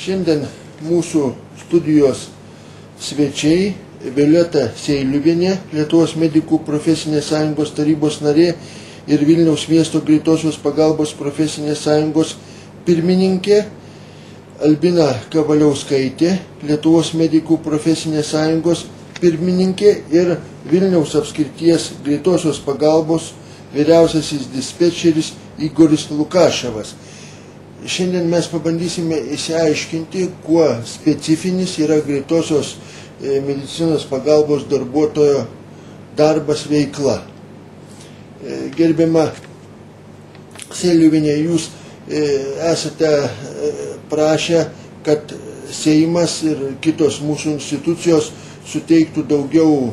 Šiandien mūsų studijos svečiai Violeta Seiliuvienė, Lietuvos medikų profesinės sąjungos tarybos narė ir Vilniaus miesto greitosios pagalbos profesinės sąjungos pirmininkė, Albina Kavaliauskaitė, Lietuvos medikų profesinės sąjungos pirmininkė ir Vilniaus apskrities greitosios pagalbos vyriausiasis dispečeris Igoris Lukaševas. Šiandien mes pabandysime išsiaiškinti, kuo specifinis yra greitosios medicinos pagalbos darbuotojo darbas, veikla. Gerbiama Seiliuvienė, jūs esate prašę, kad Seimas ir kitos mūsų institucijos suteiktų daugiau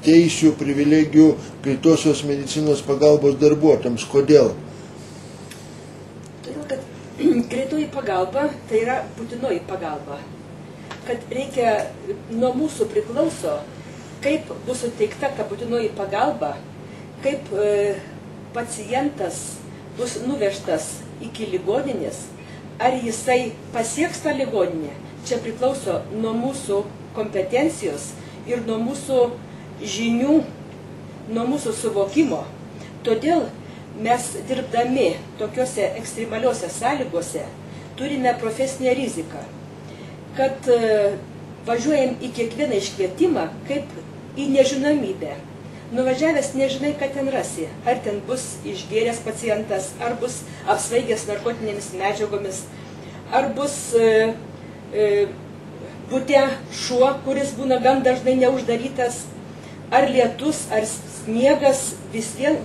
teisių, privilegijų greitosios medicinos pagalbos darbuotojams. Kodėl? Todėl, kad greitoji pagalba tai yra būtinoji pagalba. Kad reikia, nuo mūsų priklauso, kaip bus suteikta ta būtinoji pagalba, kaip pacientas bus nuvežtas iki ligoninės, ar jisai pasieks tą ligoninę. Čia priklauso nuo mūsų kompetencijos ir nuo mūsų žinių, nuo mūsų suvokimo. Todėl mes dirbdami tokiuose ekstremaliuose sąlygose turime profesinę riziką, kad važiuojam į kiekvieną iškvietimą kaip į nežinomybę. Nuvažiavęs nežinai, ką ten rasi. Ar ten bus išgėręs pacientas, ar bus apsvaigęs narkotinėmis medžiagomis, ar bus bute šuo, kuris būna gan dažnai neuždarytas, ar lietus, ar sniegas, vis vien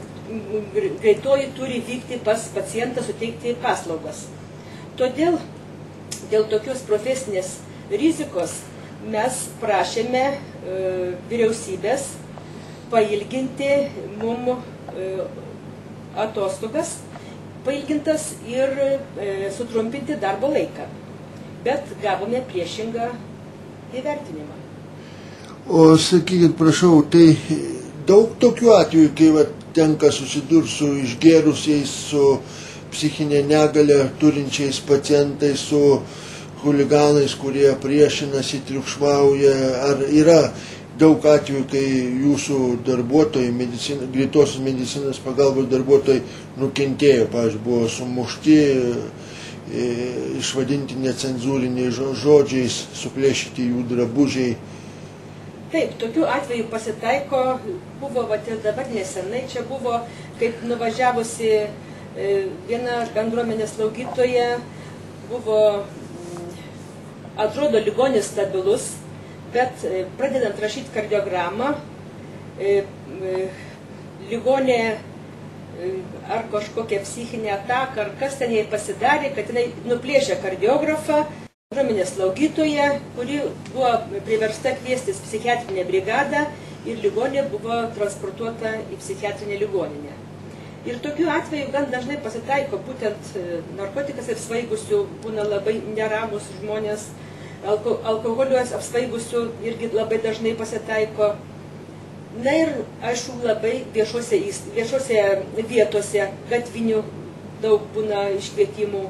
greitoji turi vykti pas pacientą, suteikti paslaugas. Todėl dėl tokios profesinės rizikos mes prašėme vyriausybės pailginti mum atostogas, pailgintas ir sutrumpinti darbo laiką. Bet gavome priešingą įvertinimą. O sakykit, prašau, tai daug tokių atvejų, kai tenka susidurti su išgėrusiais, su psichinė negalė turinčiais pacientais, su huliganais, kurie priešinasi, triukšmauja. Ar yra daug atvejų, kai jūsų darbuotojai, greitosios medicinos pagalbos darbuotojai nukentėjo, pavyzdžiui, buvo sumušti, išvadinti necenzūriniais žodžiais, suplėšyti jų drabužiai? Taip, tokių atvejų pasitaiko, buvo ir dabar nesenai, čia buvo, kaip nuvažiavusi viena bendruomenės slaugytoja, buvo, atrodo, ligonis stabilus, bet pradedant rašyti kardiogramą, ligonė ar kažkokia psichinė ataka, ar kas ten jai pasidarė, kad jinai nuplėšė kardiografą, bendruomenės slaugytoja, kuri buvo priversta kviestis psichiatrinę brigadą ir ligonė buvo transportuota į psichiatrinę ligoninę. Ir tokių atvejų gan dažnai pasitaiko, būtent narkotikas apsvaigusių, būna labai neramus žmonės, alkoholiuos apsvaigusių irgi labai dažnai pasitaiko. Na ir, aišku, labai viešose vietose, gatvinių daug būna iškvietimų,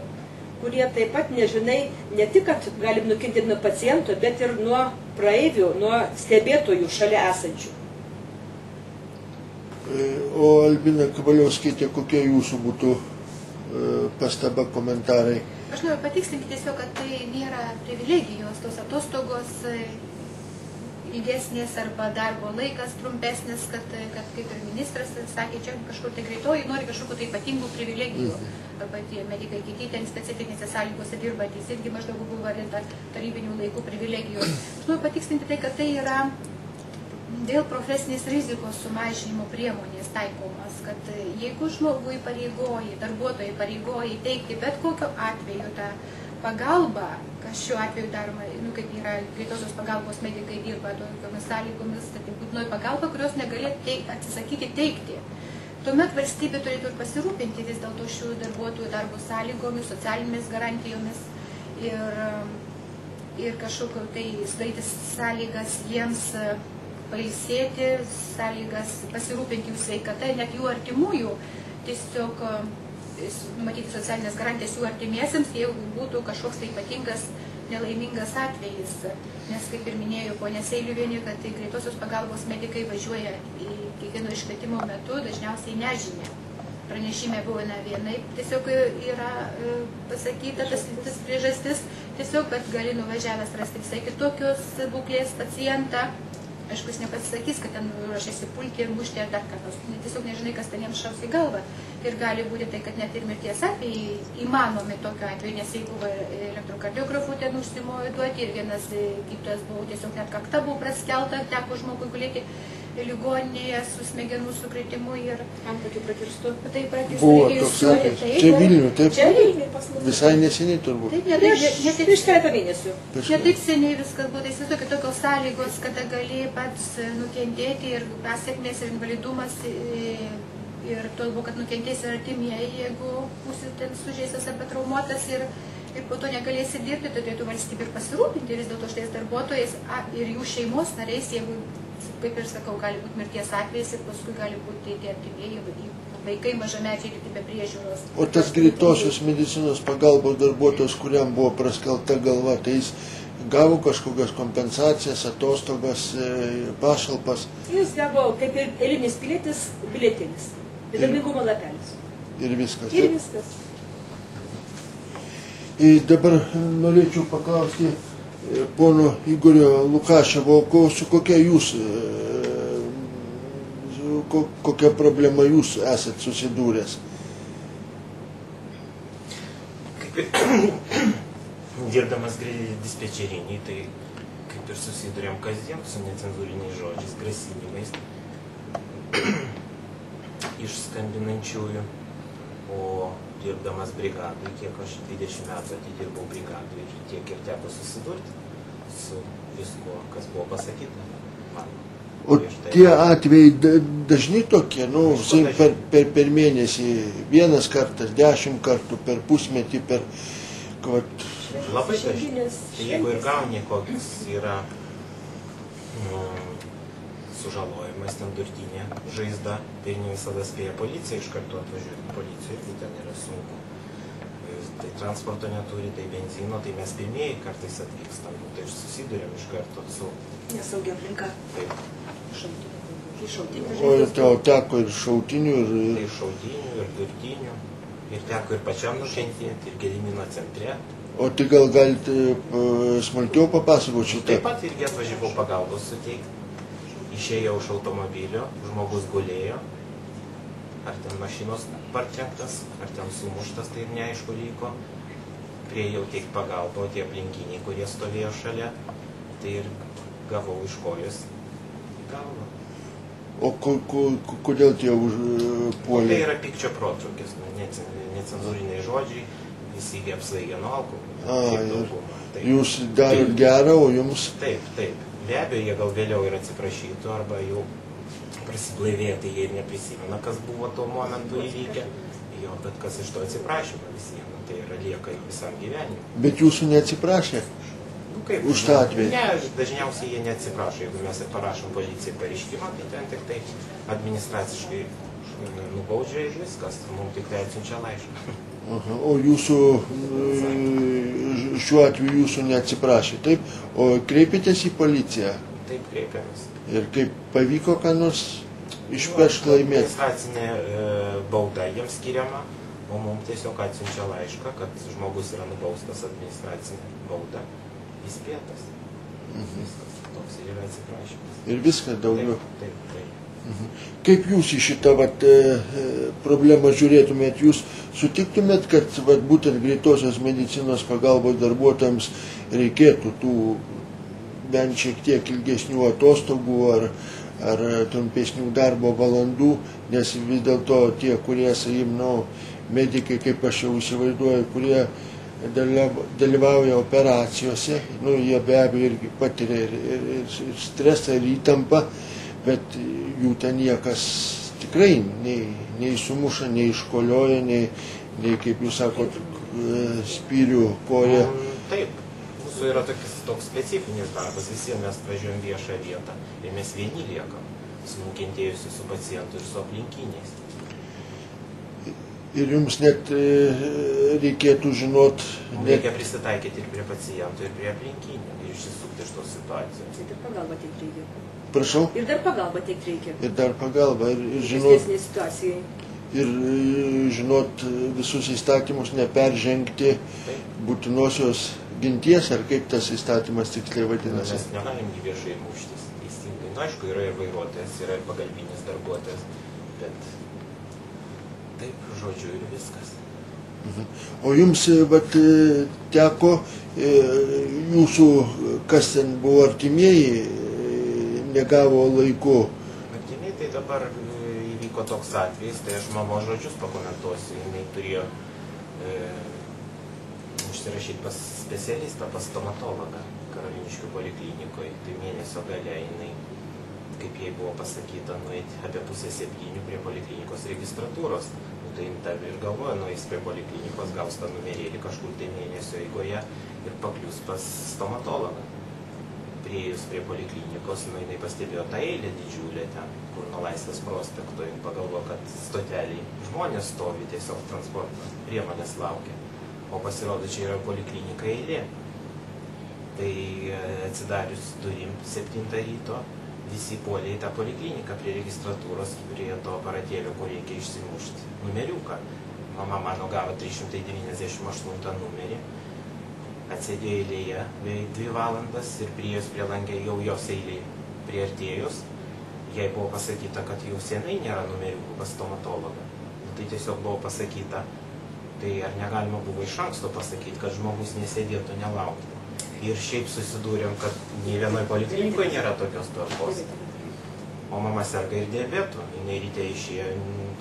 kurie taip pat nežinai, ne tik, kad galim nukentėti nuo paciento, bet ir nuo praeivių, nuo stebėtojų šalia esančių. O Albina Kavaliauskaitė, kokie jūsų būtų pastaba, komentarai? Aš noriu patikslinti tiesiog, kad tai nėra privilegijos, tos atostogos ilgesnės arba darbo laikas trumpesnis, kad kaip ir ministras sakė, čia kažkur tai greitoji nori kažkokių tai ypatingų privilegijų. Arba tie medikai kiti ten specifinėse sąlygose dirbantys irgi maždaug buvo vardinta tarybinių laikų privilegijos. Aš noriu patikslinti tai, kad tai yra dėl profesinės rizikos sumažinimo priemonės taikomas, kad jeigu žmogui pareigoji, darbuotojai pareigoji teikti bet kokio atveju tą pagalbą, kas šiuo atveju daroma, kaip yra greitosios pagalbos medikai dirba tokiomis sąlygomis, tai būtinoji pagalba, kurios negali atsisakyti teikti. Tuomet valstybė turėtų ir pasirūpinti vis dėlto šių darbuotojų darbo sąlygomis, socialinėmis garantijomis ir kažkokio tai sudaryti sąlygas jiems pailsėti, sąlygas pasirūpinti jų sveikata, net jų artimųjų tiesiog numatyti socialinės garantijas jų artimiesiems, jeigu būtų kažkoks tai ypatingas nelaimingas atvejis. Nes, kaip ir minėjo ponė Seiliuvienė, kad tai greitosios pagalbos medikai važiuoja į kiekvieno iškvietimo metu, dažniausiai nežinia. Pranešime buvo vienaip, tiesiog yra pasakyta tas priežastis, tiesiog, kad gali nuvažiavęs rasti visai kitokios būklės pacientą. Aišku, jis nepasisakys, kad ten ruošiasi pulti ir mušti ar dar ką nors. Tiesiog nežinai, kas ten jiems šaus į galvą. Ir gali būti tai, kad net ir mirties atvejai įmanomi tokiu atveju, nes jeigu buvo elektrokardiografu ten užsimojo duoti ir vienas gydytojas buvo tiesiog net kakta buvo praskelta, teko žmogui gulėti ligoninėje su smegenų sukritimu ir antakių prakirstų. Tai prakirstų Buvo reikėjo toks išsiuoti. atvejis. Čia Vilniuje, taip? Čia Vilniuje pas mus. Visai neseniai turbūt. Taip, Prieš keletą mėnesių. netaip seniai viskas buvo. Tai įsivaizduokit tokios sąlygos, kada gali pats nukentėti ir pasiekmės ir invalidumas ir tolbo, kad nukentės ir artimieji, jeigu būsi ten sužeistas arba traumuotas ir po to negalėsi dirbti, tai turėtų valstybė ir pasirūpinti vis dėlto šitais darbuotojais ir jų šeimos nariais, jeigu, kaip ir sakau, gali būti mirties atvejais ir paskui gali būti tie artimieji vaikai mažamečiai likti be priežiūros. O tas greitosios medicinos pagalbos darbuotojas, kuriam buvo praskelta galva, tai jis gavo kažkokias kompensacijas, atostogas, pašalpas. Jis gavo, kaip ir eilinis pilietis, bilietinis. Darbingumo lapelis. Ir viskas. Ir viskas. Dabar norėčiau paklausti pono Igorio Lukaševo, su kokia jūs, kokia problema jūs esat susidūręs? Dirbdamas dispečerinį, tai kaip ir susidurėm kasdien su necenzūriniais žodžiais, grasinimais iš skambinančiųjų, o dirbdamas brigadui, kiek aš 20 metų atidirbau brigadui ir tiek ir teko susidurti su viskuo, kas buvo pasakyta man. O tie atvejai dažni tokie, per mėnesį, vienas kartas, 10 kartų, per pusmetį, per... Labai dažnai. Jeigu ir gauni kokius yra sužalojimas, ten durtinė žaizda, tai ne visada spėja policija iš karto atvažiuoti policijai, tai ten yra sunku. Tai transporto neturi, tai benzino, tai mes pirmieji kartais atvykstam, tai susidurėm iš karto su... Nesaugia aplinka. Taip. O tau teko ir šautinių, ir šautinių, ir durtinių, ir teko ir pačiam nukentėti, ir Gedimino centre. O tai gal galite smulkiau papasakoti šitą? Taip pat irgi atvažiavau pagalbos suteikti. Išėjau iš automobilio, žmogus gulėjo, ar ten mašinos partrenktas, ar ten sumuštas, tai ir neaišku liko. Priejau teikti pagalbą, tie aplinkiniai, kurie stovėjo šalia, tai ir gavau iš kojos į galvą. O kodėl tie puolė? Tai yra pykčio protrūkis, necenzūriniai žodžiai, visi apsvaigę nuo alkoholio. Jūs darot gerą, o jums... Taip, taip. Be abejo, jie gal vėliau ir atsiprašytų, arba jau prasiblaivėję, tai jie ir neprisimena, kas buvo tuo momentu įvykę. Jo, bet kas iš to atsiprašymo visiems, tai yra lieka visam gyvenimui. Bet jūsų neatsiprašė? Kaip? Už tą atvejį? Ne, dažniausiai jie neatsiprašo. Jeigu mes parašom policijai pareiškimą, tai ten tik tai administraciškai nubaudžia ir viskas. Mums tik tai atsiunčia laišką. O jūsų, šiuo atveju jūsų neatsiprašė, taip? O kreipėtės į policiją? Taip, kreipiamės. Ir kaip pavyko ką nors išpešti laimėti? Administracinė bauda jiems skiriama, o mums tiesiog atsiunčia laišką, kad žmogus yra nubaustas administracinė bauda, įspėtas. Viskas, toks ir yra atsiprašymas. Ir viskas daugiau? Taip, taip. Kaip jūs į šitą problemą žiūrėtumėt? Jūs sutiktumėt, kad būtent greitosios medicinos pagalbos darbuotojams reikėtų tų bent šiek tiek ilgesnių atostogų ar trumpesnių darbo valandų, nes vis dėlto tie, kurie, medikai, kaip aš jau įsivaizduoju, kurie dalyvauja operacijose, jie be abejo irgi patiria ir stresą, ir įtampą, bet jų ten niekas tikrai nei sumuša, nei iškolioja, nei kaip jūs sakot, spyrių koja. Taip, mūsų yra toks specifinis darbas, visi mes važiuojam viešą vietą ir mes vieni liekam su nukentėjusiu, su pacientu ir su aplinkiniais. Ir jums net reikėtų žinot... Reikia prisitaikyti ir prie pacientų, ir prie aplinkinių, ir išsisukti iš tos situacijos. Ir dar pagalba teikti reikia. Prašau? Ir dar pagalba teikti reikia. Ir dar pagalba. Ir žinot... Prastesnė situacijai. Ir žinot visus įstatymus, neperžengti būtinosios ginties, ar kaip tas įstatymas tiksliai vadinasi. Mes negalim viešai muštis, teisingai. Na, aišku, yra ir vairuotojas, yra ir pagalbinis darbuotojas, bet taip, žodžiu, ir viskas. O jums teko jūsų, kas ten buvo artimieji, negavo laiku? Artimieji, tai dabar įvyko toks atvejis, tai aš mamos žodžius pakomentuosiu. Jinai turėjo užsirašyti pas specialistą, pas stomatologą Karoliniškių poliklinikoje. Tai mėnesio gale jinai, kaip jai buvo pasakyta, nueiti apie 6:30 prie poliklinikos registratūros. Tai ir galvoja, nueis prie poliklinikos, gaus tą numerėlį kažkur tai mėnesio eigoje ir paklius pas stomatologą. Priėjus prie poliklinikos, jinai pastebėjo tą eilę didžiulę ten, kur nuo Laisvės prospekto, ir pagalvojo, kad stoteliai žmonės stovi, tiesiog transporto priemonės laukia. O pasirodo, čia yra poliklinika eilė. Tai atsidarius durim 7 ryto, visi puolė į tą polikliniką prie registratūros, prie to aparatėlio, kur reikia išsimušti numeriuką. Mama mano gavo 398 numerį, atsėdėjo eilėje beveik 2 valandas ir priėjus prie langė jau jos eilė priartėjus, jai buvo pasakyta, kad jau senai nėra numeriukų pas stomatologą. Tai tiesiog buvo pasakyta, tai ar negalima buvo iš anksto pasakyti, kad žmogus nesėdėtų nelaukti. Ir šiaip susidūrėm, kad nei vienoj poliklinikoje nėra tokios tvarkos. O mama serga ir diabetu, jinai ryte išėjo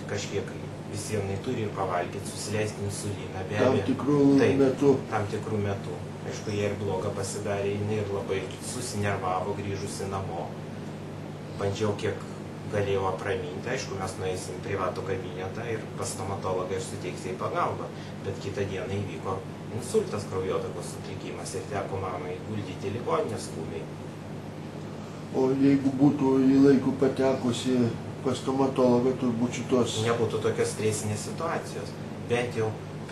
kažkiek, visi jinai turi ir pavalgyti, susileisti insuliną, be abejo. Tam tikrų metų. Tam tikrų metų. Aišku, jie ir blogą pasidarė, jinai ir labai susinervavo, grįžusi namo. Bandžiau kiek galėjau apraminti, aišku, mes nueisim privatų kabinetą ir pas stomatologą ir suteiks jai pagalbą. Bet kitą dieną įvyko insultas, kraujotakos sutrikimas ir teko mamai guldyti į ligoninę skubiai. O jeigu būtų į laikų patekusi pas stomatologą, turbūt šitos... Nebūtų tokios stresinės situacijos. Bent jau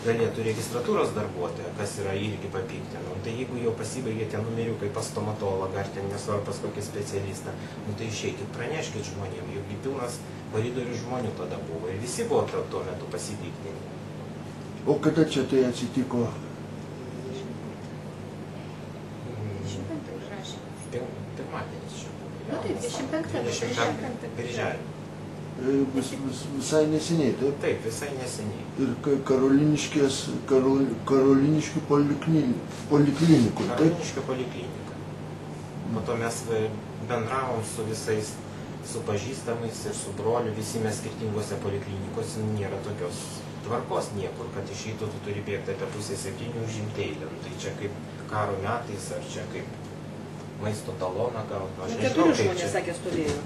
galėtų registratūros darbuotoja, kas yra irgi papiktinama. Tai jeigu jau pasibaigė tie numeriukai pas stomatologą, ar ten nesvarbu pas kokį specialistą, tai išeikit, praneškit žmonėm, juk pilnas koridorius žmonių tada buvo. Ir visi buvo tuo metu pasipiktinti. O kada čia tai atsitiko? Pirmadienis čia. Nu taip, 25. Birželį. Visai neseniai, taip? Taip, visai neseniai. Ir Karoliniškių poliklinikų, taip? Karoliniškių poliklinika. Po to mes bendravom su visais, su pažįstamais ir su broliu, visi mes skirtingose poliklinikose, nėra tokios tvarkos niekur, kad išeitų, tu turi bėgti apie 6:30 užimti eilę. Tai čia kaip karo metais, ar čia kaip maisto taloną gauti. Aš nežinau, kaip čia. Sakė, stovėjo.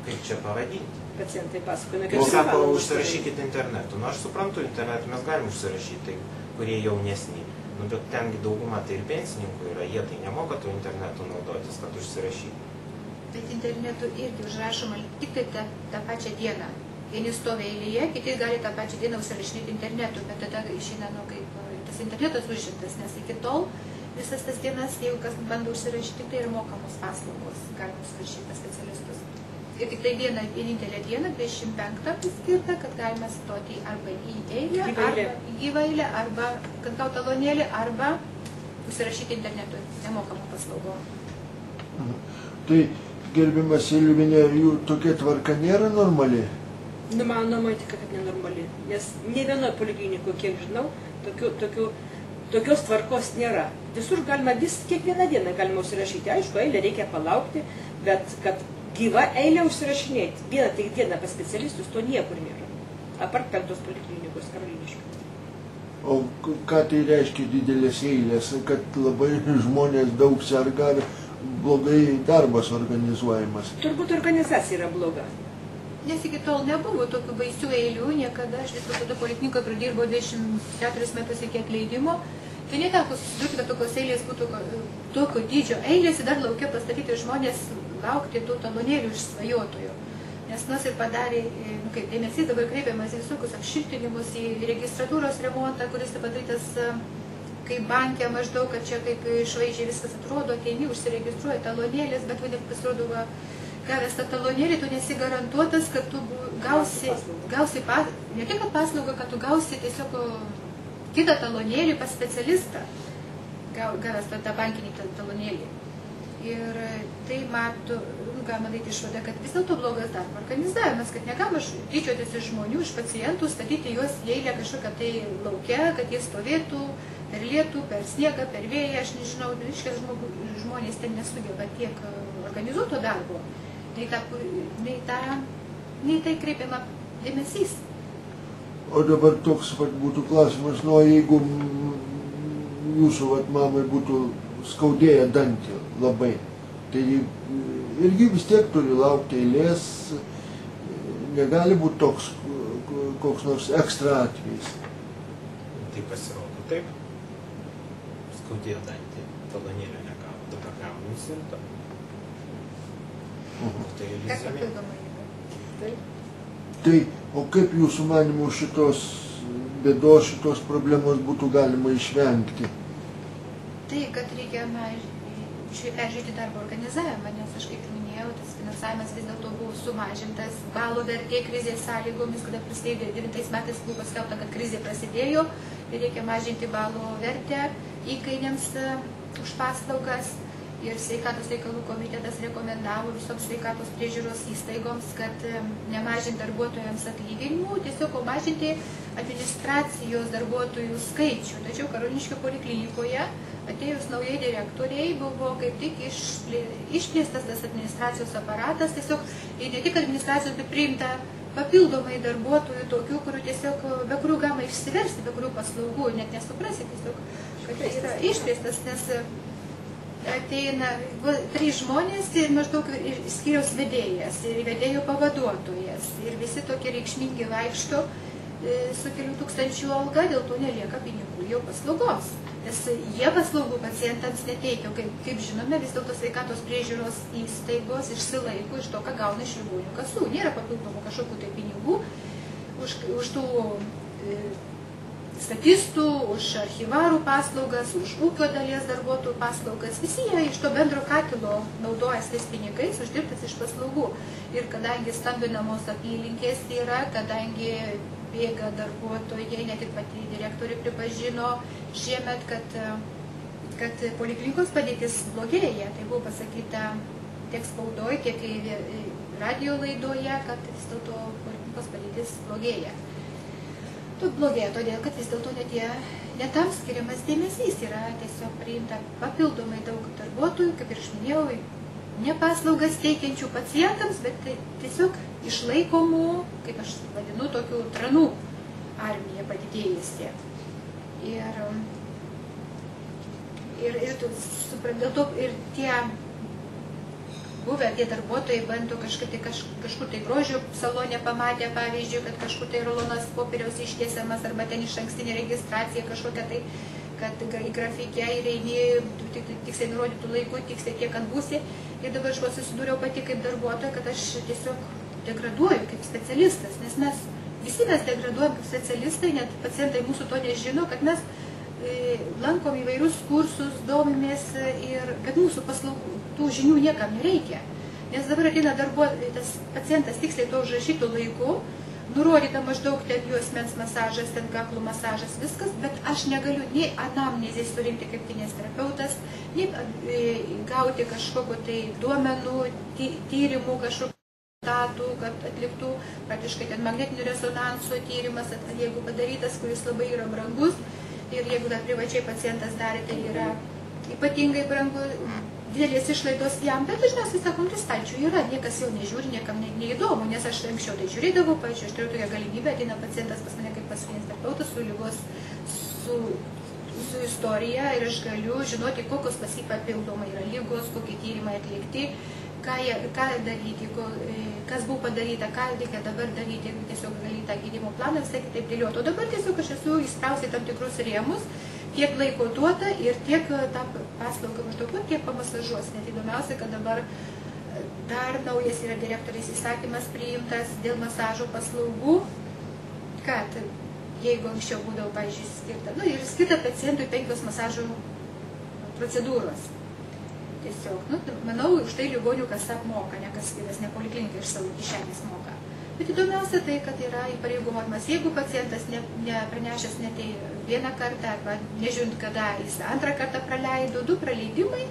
Kaip čia pavadinti? Pacientai pasakoja, Kaip sako, užsirašykit internetu. Nu, aš suprantu, internetu mes galim užsirašyti, tai, kurie jaunesni. Nu, bet tengi dauguma tai ir pensininkų yra, jie tai nemoka to internetu naudotis, kad užsirašyti. Bet internetu irgi užrašoma tik tai tą pačią dieną. Vieni stovi eilėje, kiti gali tą pačią dieną užsirašinėti internetu, bet tada išeina, nu, kaip tas internetas užimtas, nes iki tol visas tas dienas, jeigu kas bando užsirašyti, tai ir mokamos paslaugos galima užsirašyti pas specialistus. Ir tik tai vienintelė diena, 25 skirta, kad galima stoti arba į eilę, arba į gyvą eilę, arba kad gauti talonėlį, arba užsirašyti internetu nemokamą paslaugą. Tai, gerbiamas Silvinė, jų tokia tvarka nėra normali? Numanoma tik, kad nenormali, nes ne vienoje poliklinikoje, kiek žinau, tokios tvarkos nėra. Visur galima, kiekvieną dieną galima užsirašyti. Aišku, eilę reikia palaukti, bet kad gyva eilė užsirašinėti, vieną tik dieną pas specialistus, to niekur nėra. Apart 5 poliklinikos Karoliniškių. O ką tai reiškia didelės eilės, kad labai žmonės daug serga ar blogai darbas organizuojamas? Turbūt organizacija yra bloga. Nes iki tol nebuvo tokių baisių eilių, niekada, aš vis tada poliklinikoje pradirbau 24 metus iki atleidimo, tai neteko susidurti, kad tokios eilės būtų tokio dydžio eilės ir dar laukia pastatyti žmonės laukti tų talonėlių iš svajotojų. Nes nors ir padarė, kaip dėmesys dabar kreipiamas į visokius apšiltinimus, į registratūros remontą, kuris padarytas kaip bankė maždaug, kad čia kaip švaizdžiai viskas atrodo, ateini, užsiregistruoja talonėlės, bet vadinasi pasirodo, gavęs tą talonėlį, tu nesi garantuotas, kad tu gausi ne tik paslaugą, kad tu gausi tiesiog kitą talonėlį pas specialistą, gavęs tą bankinį talonėlį. Ir tai galima daryti išvadą, kad vis dėlto blogas darbo organizavimas, kad negalima tyčiotis iš žmonių, iš pacientų, statyti juos į eilę kažkokią tai lauke, kad jie stovėtų per lietų, per sniegą, per vėją, aš nežinau, žmonės ten nesugeba tiek organizuoto darbo, nei tai kreipiama dėmesys. O dabar toks būtų klausimas, jeigu jūsų mamai būtų skaudėję dantį labai, tai irgi vis tiek turi laukti eilės, negali būti toks koks nors ekstra atvejis. Tai pasirodo taip, skaudėjo dantį, talonėlio negavo, dabar gavo insultą. Tai iliuzijonė. Tai, o kaip jūsų manimų šitos bėdos, šitos problemos būtų galima išvengti? Tai, kad reikia peržiūrėti darbo organizavimą, nes aš kaip minėjau, tas finansavimas vis dėlto buvo sumažintas, balo vertė krizės sąlygomis, kada prasidėjo 9 metais buvo paskelbta, kad krizė prasidėjo ir reikia mažinti balo vertę įkainiams už paslaugas. Ir sveikatos reikalų komitetas rekomendavo visoms sveikatos priežiūros įstaigoms, kad nemažinti darbuotojams atlyginimų, tiesiog mažinti administracijos darbuotojų skaičių. Tačiau Karoliniškių poliklinikoje atėjus naujai direktoriai buvo kaip tik išplėstas tas administracijos aparatas, tiesiog ne tik administracijos, bet priimta papildomai darbuotojų tokių, kurių tiesiog, be kurių galima išsiversti, be kurių paslaugų, net nesuprasi tiesiog, kad tai yra išplėstas, nes ateina 3 žmonės ir maždaug skyriaus vedėjas ir vedėjo pavaduotojas ir visi tokie reikšmingi vaikšto su kelių tūkstančių alga, dėl to nelieka pinigų jau paslaugoms. Nes jie paslaugų pacientams neteikia, kaip žinome, vis dėlto sveikatos priežiūros įstaigos išsilaiko iš to, ką gauna iš ligonių kasų. Nėra papildomų kažkokių tai pinigų už tų statistų, už archyvarų paslaugas, už ūkio dalies darbuotojų paslaugas. Visi jie iš to bendro katilo naudojas tais pinigais, uždirbtas iš paslaugų. Ir kadangi stambinamos apylinkės yra, kadangi bėga darbuotojai, net ir pati direktorė pripažino šiemet, kad poliklinikos padėtis blogėja. Tai buvo pasakyta tiek spaudoje, tiek radio laidoje, kad vis dėlto poliklinikos padėtis blogėja. Blogėja todėl, kad vis dėlto ne tam skiriamas dėmesys yra tiesiog priimta papildomai daug darbuotojų, kaip ir aš minėjau, ne paslaugas teikiančių pacientams, bet tiesiog išlaikomų, kaip aš vadinu, tokių tranų armija padidėjusi. Ir tie buvę tie darbuotojai bando kažkur tai grožio salone pamatę, pavyzdžiui, kad kažkur tai rolonas popieriaus ištiesiamas arba ten iš ankstinė registracija kažkokia tai, kad į grafikę įreini, tiksliai nurodytų laikų, tiksliai tiek, kad būsi. Ir dabar aš susidūriau pati kaip darbuotoja, kad aš tiesiog degraduoju kaip specialistas, nes visi mes degraduojam kaip specialistai, net pacientai mūsų to nežino, kad mes lankom įvairius kursus, domimės, bet mūsų paslaugų, tų žinių niekam nereikia. Nes dabar ateina tas pacientas tiksliai to užrašytų laiku, nurodyta maždaug ten jų asmens masažas, ten kaklų masažas, viskas, bet aš negaliu nei anamnezės surinkti kaip kineziterapeutas, nei gauti kažkokio tai duomenų, tyrimų kažkokių rezultatų, kad atliktų praktiškai ten magnetinių rezonansų tyrimas, jeigu padarytas, kuris labai yra brangus. Ir jeigu dar privačiai pacientas darė, tai yra ypatingai brangu, didelės išlaidos jam, bet dažniausiai sakom, tai stalčių yra, niekas jau nežiūri, niekam neįdomu, nes aš anksčiau tai žiūrėdavau, pavyzdžiui, aš turiu tokią galimybę, ateina pacientas pas mane kaip pas kineziterapeutas su ligos, su istorija ir aš galiu žinoti, kokios pas jį papildomai yra ligos, kokie tyrimai atlikti, ką daryti, kas buvo padaryta, ką reikia dabar daryti, tiesiog gali tą gydymo planą visai kitaip dėlioti. O dabar tiesiog aš esu įsprausti tam tikrus rėmus, tiek laiko duota ir tiek tą paslaugą maždaug, tiek pamasažuos. Net įdomiausia, kad dabar dar naujas yra direktorės įsakymas priimtas dėl masažo paslaugų, kad jeigu anksčiau būdavo, pavyzdžiui, skirta, ir skirta pacientui 5 masažo procedūros. Tiesiog, manau, už tai ligonių kasa apmoka, ne kas kitas, ne poliklinika iš savo kišenės moka. Bet įdomiausia tai, kad yra įpareigojimas, jeigu pacientas nepranešęs net vieną kartą, arba nežiūrint, kada jis antrą kartą praleido, 2 praleidimai,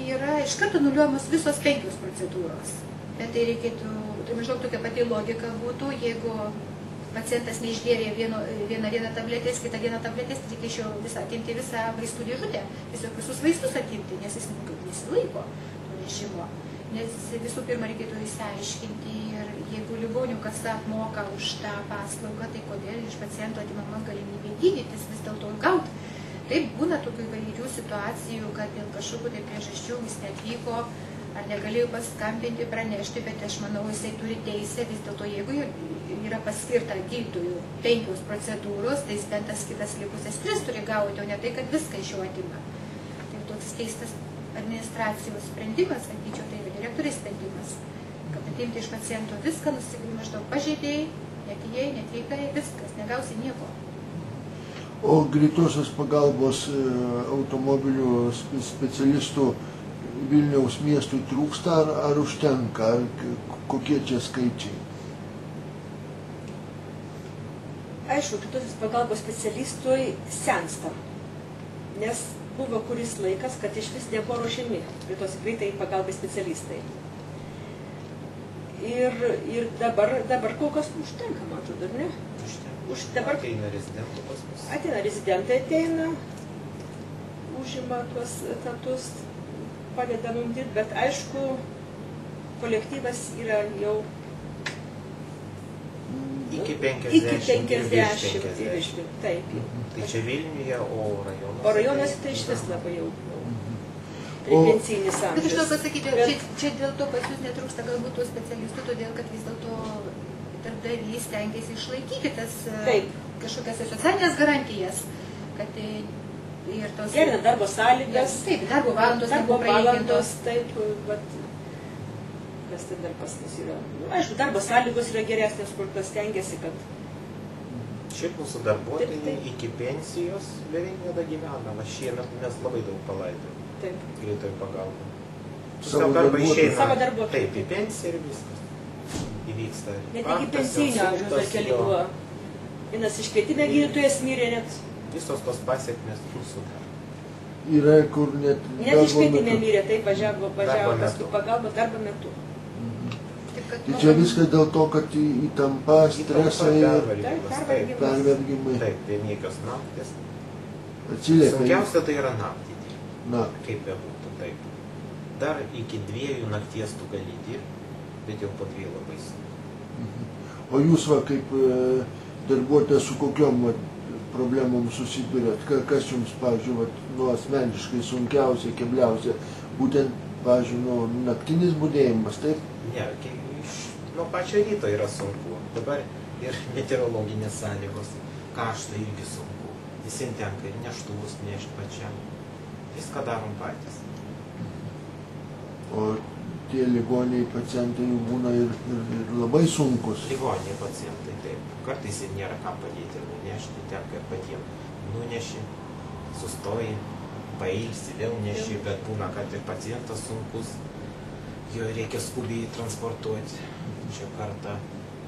yra iš karto nuliuojamos visos 5 procedūros. Bet tai reikėtų, tai maždaug tokia pati logika būtų, jeigu pacientas neišgėrė vieną tabletės, kitą dieną tabletės, tai reikia iš jo atimti visą vaistų dėžutę, tiesiog visus vaistus atimti, nes jis nesilaiko to režimo. Nes visų pirma reikėtų įsiaiškinti ir jeigu ligonių kasa apmoka už tą paslaugą, tai kodėl iš paciento atimama galimybė gydytis, vis dėlto gauti. Taip būna tokių įvairių situacijų, kad dėl kažkokių tai priežasčių jis neatvyko ar negalėjo paskambinti, pranešti, bet aš manau, jisai turi teisę, vis dėlto jeigu yra paskirta gydytojų 5 procedūros, tai jis bent tas kitas likusias 3 turi gauti, o ne tai, kad viską iš jo atima. Tai toks keistas administracijos sprendimas, sakyčiau, tai yra direktorės sprendimas, kad atimti iš paciento viską, maždaug pažeidėjai, netvykai, viskas, negausi nieko. O greitosios pagalbos automobilių specialistų Vilniaus miestui trūksta ar užtenka, ar kokie čia skaičiai? Aišku, greitosios pagalbos specialistui sensta, nes buvo kuris laikas, kad iš vis nebuvo ruošiami greitai pagalbai specialistai. Ir dabar kol kas užtenka, man atrodo, ar ne? Užtenka. Ateina rezidentų pas mus. Ateina rezidentai, užima tuos etatus, padeda mums dirbti, bet aišku, kolektyvas yra jau iki 50, taip. Tai čia Vilniuje, o rajonuose? O rajonuose tai iš vis labai jau prevencinis amžius. Bet aš noriu pasakyti, čia dėl to pas jūs netrūksta galbūt tų specialistų, todėl kad vis dėlto darbdavys stengiasi išlaikyti tas kažkokias socialinės garantijas, kad ir tos... Gerina darbo sąlygas. Taip, darbo valandos, taip, kas ten dar pas mus yra. Aišku, darbo sąlygos yra geresnės, kur kas stengiasi, kad... Šiaip mūsų darbuotojai iki pensijos beveik nedagyvena. Šiemet mes labai daug palaidėm. Taip. Greitoji pagalba. Savo darbuotojai. Taip, į pensiją ir viskas. Įvyksta. Net iki pensinio amžiaus dar keli buvo. Vienas iškvietime gydytojas mirė net. Visos tos pasiekmes mūsų dar. Yra, kur net iškvietime mirė, taip važiavo paskui pagalba darbo metu. Tai čia viskas dėl to, kad įtampa, stresai ir pervergimai. Taip, vienikios naktis. Atsiliepia. Sunkiausia tai yra naktį. Kaip bebūtų, taip. Dar iki 2 nakties tu gali dirbti, bet jau po 2 labai sunku. O jūs kaip darbuotojas su kokiom problemom susidurėt? Kas jums, pavyzdžiui, asmeniškai sunkiausia, kebliausia? Būtent, pavyzdžiui, naktinis budėjimas, taip? Ne, nuo pačio ryto yra sunku. Dabar ir meteorologinės sąlygos, kaštai irgi sunku. Visiems tenka ir neštuvus nešti pačiam. Viską darom patys. O tie ligoniai pacientai būna ir labai sunkus. Ligoniai pacientai, taip. Kartais ir nėra ką padėti ir nunešti, tenka ir patiems. Nuneši, sustoji, pailsi, vėl neši, bet būna, kad ir pacientas sunkus. Jo reikia skubiai transportuoti. Šią kartą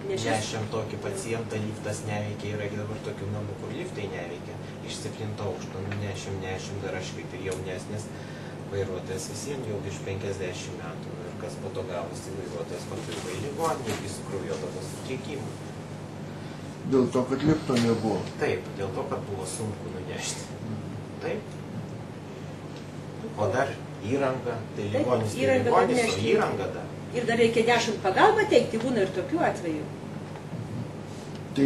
nešėm tokį pacientą, liftas neveikia, yra dabar tokių namų, kur liftai neveikia. Iš 7 aukšto nešėm, dar aš kaip ir jaunesnis vairuotojas visiems jau iš 50 metų. Ir kas po to gavosi vairuotojas pakliuvo į ligoninę, jis kraujotakos sutrikimų. Dėl to, kad lifto nebuvo? Taip, dėl to, kad buvo sunku nunešti. Taip. O dar įranga, tai ligonis, o įranga dar. Ir dar reikia nešant pagalbą teikti, būna ir tokių atvejų. Tai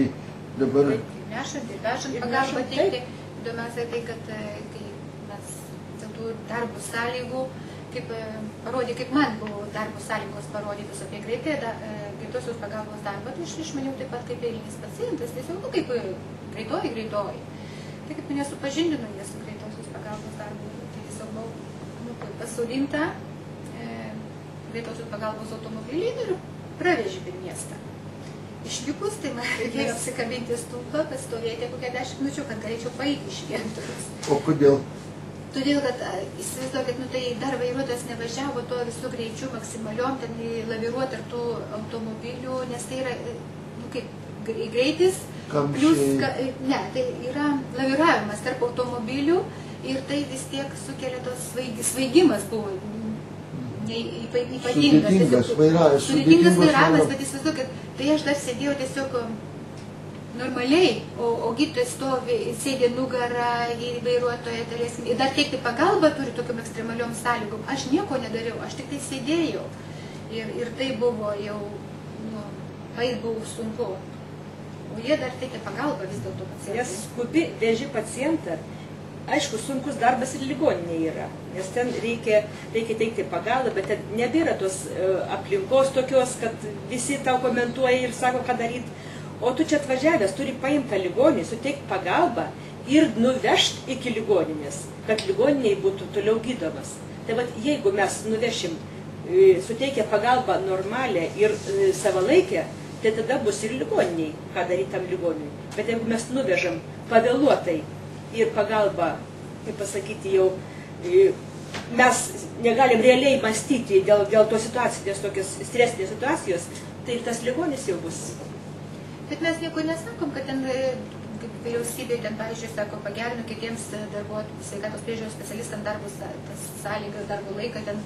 dabar... Nešant ir vežant pagalbą teikti, įdomiausia tai, kad kai mes dėl tų darbo sąlygų, kaip man buvo darbo sąlygos parodytos apie greitosios pagalbos darbą, tai aš išmaniau taip pat kaip eilinis pacientas, tiesiog kaip greitoji. Tai kaip mane supažindino jie su greitosios pagalbos darbu, tai tiesiog buvau pasodinta greitosios pagalbos automobilį ir pravežė per miestą. Išlikus, tai man reikėjo apsikabinti stulpą, pastovėti kokią 10 minučių, kad galėčiau paeiti iš vietos. O kodėl? Todėl, kad įsivaizduokit, tai dar vairuotojas nevažiavo to visų greičių maksimaliom, ten laviruoti tarp tų automobilių, nes tai yra, kaip greitis, plus, ne, tai yra laviravimas tarp automobilių ir tai vis tiek sukelia tos svaigimas buvo. Sudėtingas vairavimas, bet įsivaizduokit, tai aš dar sėdėjau tiesiog normaliai, o gydytojas stovi, sėdė nugarą į vairuotoją, ir dar teikti pagalbą turi tokiom ekstremaliom sąlygom. Aš nieko nedariau, aš tik tai sėdėjau. Ir tai buvo jau, buvo sunku. O jie dar teikė pagalbą vis dėlto pacientai. Nes skubi veži pacientą. Aišku, sunkus darbas ir ligoninė yra, nes ten reikia teikti pagalbą, bet ten nebėra tos aplinkos tokios, kad visi tau komentuoja ir sako, ką daryti. O tu čia atvažiavęs turi paimti tą ligonį, suteikti pagalbą ir nuvežti iki ligoninės, kad ligoniniai būtų toliau gydomas. Tai vat, jeigu mes nuvešim, suteikia pagalbą normalią ir savalaikę, tai tada bus ir ligoniniai, ką daryti tam ligoniui. Bet jeigu mes nuvežam pavėluotai, ir pagalba, kaip pasakyti, jau mes negalim realiai mąstyti dėl tos situacijos, tokios stresinės situacijos, tai ir tas ligonis jau bus. Bet mes nieko nesakom, kad ten vyriausybė, ten, pavyzdžiui, sako, pagerino kitiems sveikatos priežiūros specialistams darbus, tas sąlygas, darbo laiką, ten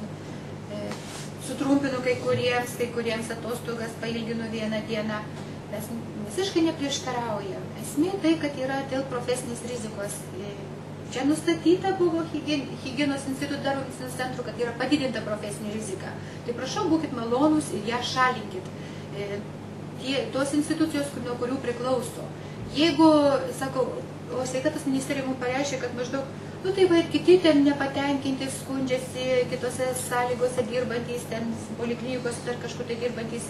sutrumpino kai kuriems atostogas, pailgino vieną dieną. Mes visiškai neprieštaraujam. Esmė tai, kad yra dėl profesinės rizikos. Čia nustatyta buvo higienos instituto darbo medicinos centrų, kad yra padidinta profesinė rizika. Tai prašau, būkit malonūs ir ją šalinkit. Tos institucijos, nuo kurių priklauso. Jeigu, sakau, o sveikatos ministerija mums pareiškia, kad maždaug, tai va ir kiti ten nepatenkinti, skundžiasi, kitose sąlygose dirbantys, ten poliklinikos ar kažkur tai dirbantys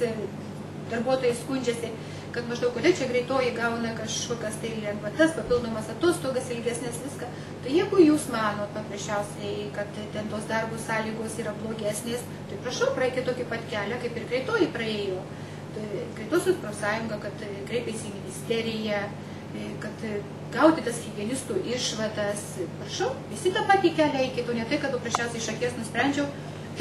darbuotojai skundžiasi, kad maždaug kodėl čia greitoji gauna kažkokias tai lengvatas, papildomas atostogas, ilgesnės viską. Tai jeigu jūs manot paprasčiausiai, kad ten tos darbų sąlygos yra blogesnės, tai prašau, praeikit tokį pat kelią, kaip ir greitoji praėjo. Greitosios profsąjunga, kad kreipėsi į ministeriją, kad gauti tas higienistų išvadas. Prašau, visi tą patį kelią eikit, o ne tai, kad paprasčiausiai iš akies nusprendžiau,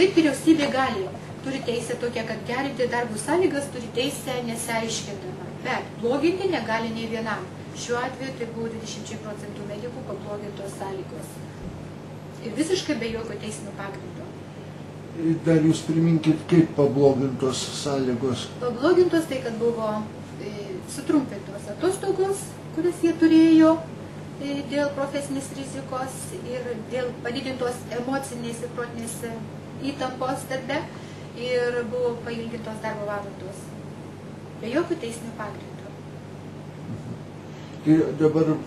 taip vyriausybė gali. Turi teisę tokia, kad gerinti darbų sąlygas turi teisę nesiaiškindama. Bet bloginti negali nei vienam. Šiuo atveju tai buvo 20% medikų pablogintos sąlygos. Ir visiškai be jokio teisinio pagrindo. Dar jūs priminkit, kaip pablogintos sąlygos? Pablogintos tai, kad buvo sutrumpintos atostogos, kurias jie turėjo dėl profesinės rizikos ir dėl padidintos emocinės ir protinės įtampos darbe. Ir buvo pailgintos darbo valandos. Be jokių teisinių pagrindų. Tai dabar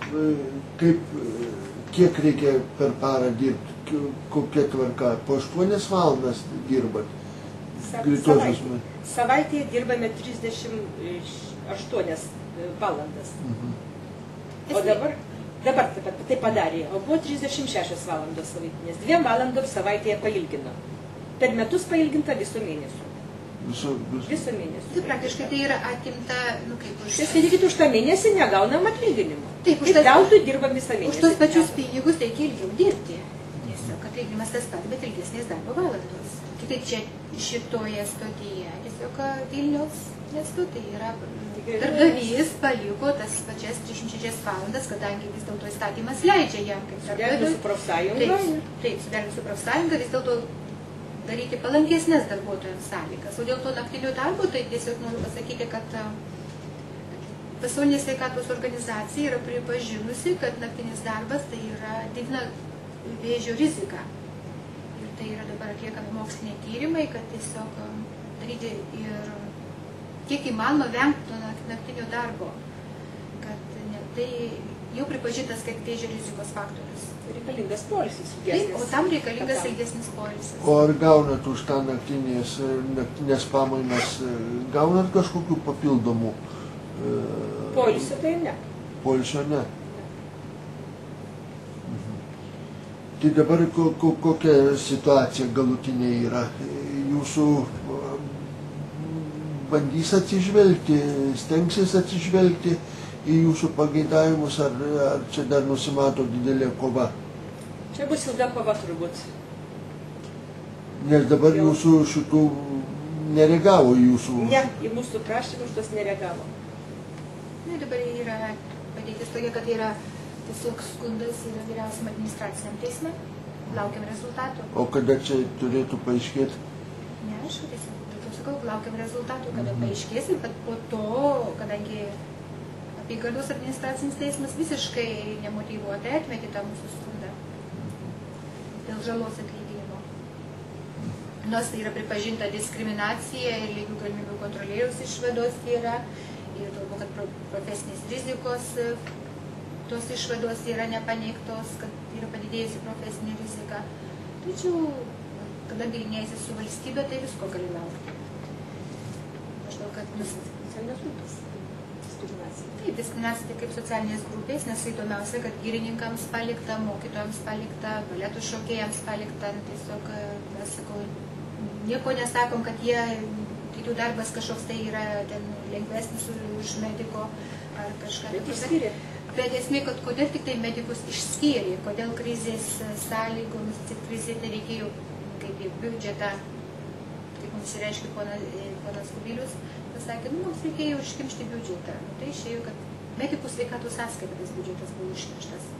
kiek reikia per parą dirbti? Kokia tvarka? Po 8 valandas dirbat? Savaitėje dirbame 38 valandas. O dabar tai padarė. O buvo 36 valandos savaitinės. 2 valandom savaitėje pailgino. Per metus pailginta viso mėnesio. Viso mėnesio. Tai praktiškai tai yra atimta, kaip už... Nes nereikėtų už tą mėnesį negaunam atlyginimo. Taip, už veltui dirbam visą mėnesį. Už tos pačius pinigus reikia ilgiau dirbti. Tiesiog atlyginimas tas pats, bet ilgesnės darbo valandos. Kitaip čia šitoje stotyje, tiesiog Vilniaus miestu, tai yra darbdavys paliko tas pačias 36 valandas, kadangi vis dėlto įstatymas leidžia jam kaip darbdavys. Su profsąjunga. Taip, suderinus su profsąjunga, vis dėlto daryti palankesnės darbuotojams sąlygas. O dėl to naktinių darbų, tai tiesiog noriu pasakyti, kad Pasaulinė sveikatos organizacija yra pripažinusi, kad naktinis darbas tai yra didina vėžio riziką. Ir tai yra dabar atliekami moksliniai tyrimai, kad tiesiog daryti ir kiek įmanoma vengti naktinio darbo. Kad tai jau pripažintas kaip vėžio rizikos faktorius. Reikalingas poilsis. O tam reikalingas ilgesnis poilsis. O ar gaunat už tą naktinės pamainas, gaunat kažkokių papildomų? Poilsio tai ne. Poilsio ne. Tai dabar kokia situacija galutinė yra? Jūsų bandys atsižvelgti, stengsis atsižvelgti į jūsų pageidavimus, ar čia dar nusimato didelė kova? Čia bus ilga kova turbūt. Nes dabar jūsų šitų nereagavo jūsų. Ne, į mūsų prašymus tas nereagavo. Na, dabar yra padėtis tokia, kad yra tiesiog skundas yra vyriausiam administraciniam teisme. Laukiam rezultatų. O kada čia turėtų paaiškėti? Neaišku, tiesiog laukiam rezultatų, kada paaiškės, bet po to, kadangi apygardos administracinis teismas visiškai nemotyvuotai atmetė tą mūsų skundą dėl žalos atlyginimo. Nors tai yra pripažinta diskriminacija ir lygių galimybių kontrolieriaus išvados yra, ir turbūt, kad profesinės rizikos tos išvados yra nepaneigtos, kad yra padidėjusi profesinė rizika. Tačiau, kada bylinėjasi su valstybė, tai visko gali laukti. Maždaug, kad Socialinės grupės. Diskriminacija. Taip, diskriminacija tai kaip socialinės grupės, nes įdomiausia, kad gyrininkams palikta, mokytojams palikta, baletų šokėjams palikta. Tiesiog, mes sakau, nieko nesakom, kad jų darbas kažkoks tai yra ten lengvesnis už mediko ar kažką. Bet išskyrė. Bet esmė, kad kodėl tik tai medikus išskyrė, kodėl krizės sąlygomis, krizė tai reikėjo, kaip į biudžetą, kaip mums reiškia ponas Kubilius, pasakė, mums reikėjo užkimšti biudžetą. Tai išėjo, kad medikų sveikatos sąskaita tas biudžetas buvo užkimštas.